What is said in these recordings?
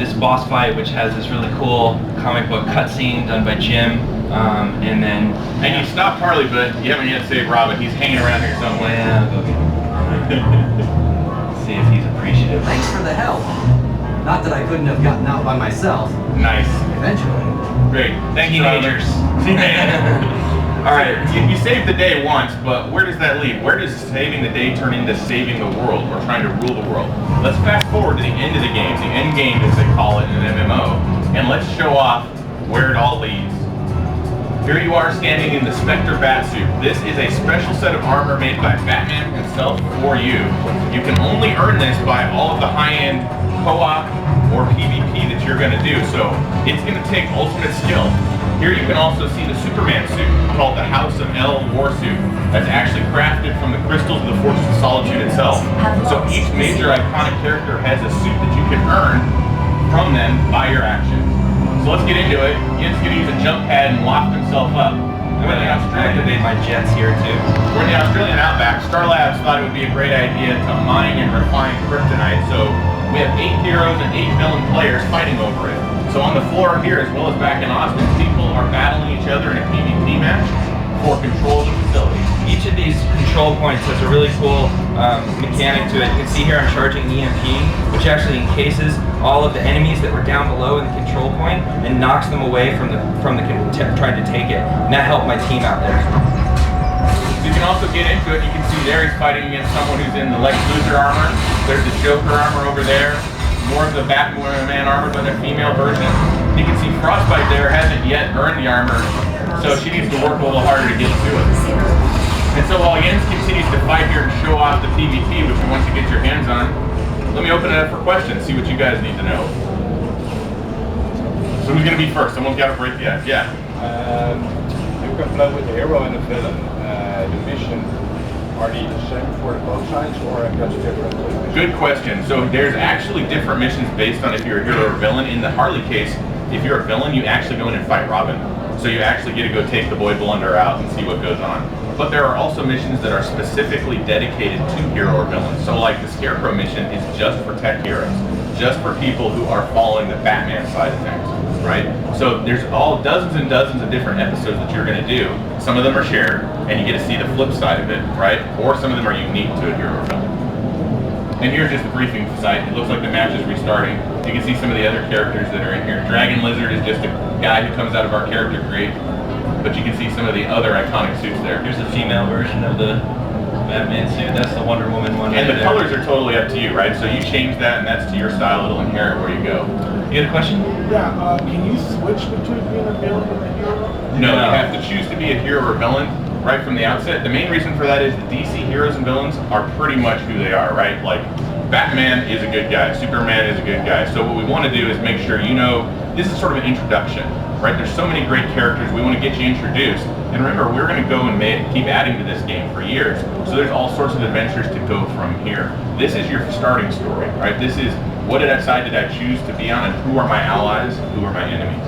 this boss fight, which has this really cool comic book cutscene done by Jim, and then... And you stopped Harley, but you haven't yet saved Robin. He's hanging around here somewhere. Yeah, see if he's appreciative. Thanks for the help. Not that I couldn't have gotten out by myself. Nice. Eventually. Great. Thanks, Teenagers. All right, you saved the day once, but where does that leave? Where does saving the day turn into saving the world or trying to rule the world? Let's fast forward to the end of the game, the end game as they call it in an MMO, and let's show off where it all leads. Here you are standing in the Spectre Batsuit. This is a special set of armor made by Batman himself for you. You can only earn this by all of the high-end co-op or PvP that you're going to do, so it's going to take ultimate skill. Here you can also see the Superman suit, called the House of L War Suit, that's actually crafted from the crystals of the Fortress of Solitude itself. So each major iconic character has a suit that you can earn from them by your actions. So let's get into it. Ian's going to use a jump pad and loft himself up. I'm going to activate my jets here too. We're in the Australian outback. Star Labs thought it would be a great idea to mine and refine kryptonite, so we have 8 heroes and 8 villain players fighting over it. So on the floor here, as well as back in Austin, people are battling each other in a PvP match for control of the facility. Each of these control points has a really cool mechanic to it. You can see here I'm charging EMP, which actually encases all of the enemies that were down below in the control point and knocks them away from the trying to take it. And that helped my team out there. So you can also get into it. You can see there he's fighting against someone who's in the Lex Luthor armor. There's the Joker armor over there. More of the Batman armor, but a female version. You can see Frostbite there hasn't yet earned the armor, so she needs to work a little harder to get to it. And so while Jens continues to fight here and show off the PvP, which we want you to get your hands on, let me open it up for questions, see what you guys need to know. So who's going to be first? Someone's got to break the ice. Yeah. You can play with the hero and the villain. The mission, are they the same for both sides, or just different? Good question. So there's actually different missions based on if you're a hero or villain. In the Harley case, if you're a villain, you actually go in and fight Robin. So you actually get to go take the boy Blunder out and see what goes on. But there are also missions that are specifically dedicated to hero or villain. So like the Scarecrow mission is just for tech heroes, just for people who are following the Batman side of things, right? So there's all dozens and dozens of different episodes that you're going to do. Some of them are shared, and you get to see the flip side of it, right? Or some of them are unique to a hero or villain. And here's just the briefing site. It looks like the match is restarting. You can see some of the other characters that are in here. Dragon Lizard is just a guy who comes out of our character create, but you can see some of the other iconic suits there. Here's the female version of the Batman suit. That's the Wonder Woman one. And the colors are totally up to you, right? So you change that, and that's to your style. It'll inherit where you go. You got a question? Yeah, can you switch between being a villain and a hero? No, you have to choose to be a hero or villain right from the outset. The main reason for that is the DC heroes and villains are pretty much who they are, right? Like, Batman is a good guy, Superman is a good guy. So what we want to do is make sure you know, this is sort of an introduction, right? There's so many great characters, we want to get you introduced. And remember, we're going to go and keep adding to this game for years. So there's all sorts of adventures to go from here. This is your starting story, right? This is, what side did I choose to be on, and who are my allies, who are my enemies?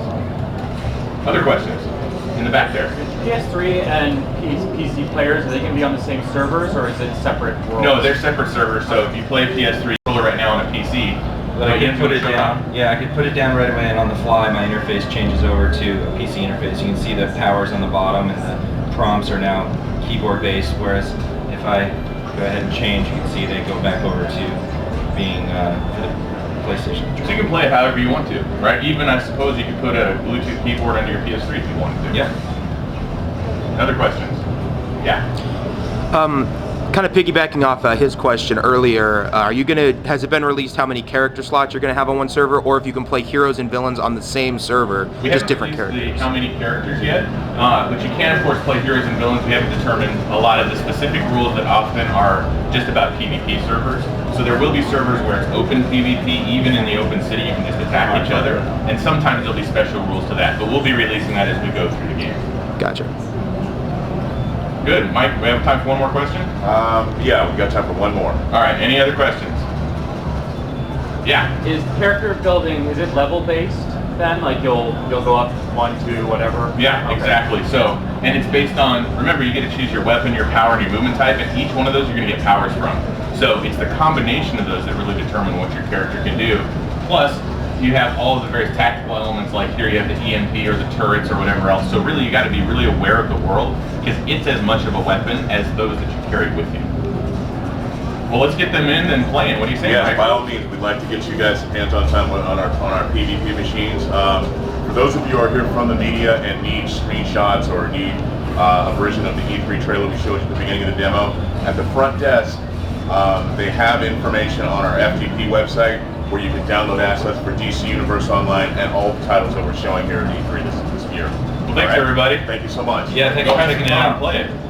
Other questions? In the back there. PS3 and PC players, are they going to be on the same servers, or is it separate worlds? No, they're separate servers. So if you play PS3 right now on a PC, I can put it down. Yeah, I can put it down right away, and on the fly, my interface changes over to a PC interface. You can see the powers on the bottom, and the prompts are now keyboard-based. Whereas if I go ahead and change, you can see they go back over to being the PlayStation. So you can play it however you want to, right? Even I suppose you could put a Bluetooth keyboard under your PS3 if you wanted to. Yeah. Other questions? Yeah. Kind of piggybacking off his question earlier, are you gonna? Has it been released how many character slots you're gonna have on one server, or if you can play heroes and villains on the same server, just different characters? How many characters yet? But you can of course play heroes and villains. We haven't determined a lot of the specific rules that often are just about PvP servers. So there will be servers where it's open PvP, even in the open city, you can just attack each other. And sometimes there'll be special rules to that, but we'll be releasing that as we go through the game. Gotcha. Good. Mike, we have time for one more question? Yeah, we got time for one more. All right, any other questions? Yeah. Is character building, is it level based then? Like you'll go up 1, 2, whatever? Yeah, okay. Exactly. So, and it's based on, remember you get to choose your weapon, your power, and your movement type, and each one of those you're going to get powers from. So it's the combination of those that really determine what your character can do. Plus, you have all of the various tactical elements, like here you have the EMP or the turrets or whatever else. So really, you got to be really aware of the world, because it's as much of a weapon as those that you carry with you. Well, let's get them in and playing. What do you say? Yeah, by all means, we'd like to get you guys some hands-on time on our PvP machines. For those of you who are here from the media and need screenshots or need a version of the E3 trailer we showed you at the beginning of the demo, at the front desk, they have information on our FTP website where you can download assets for DC Universe Online and all the titles that we're showing here at E3 this year. Well, thanks, everybody. Thank you so much. Yeah, thanks for checking it out. Play it.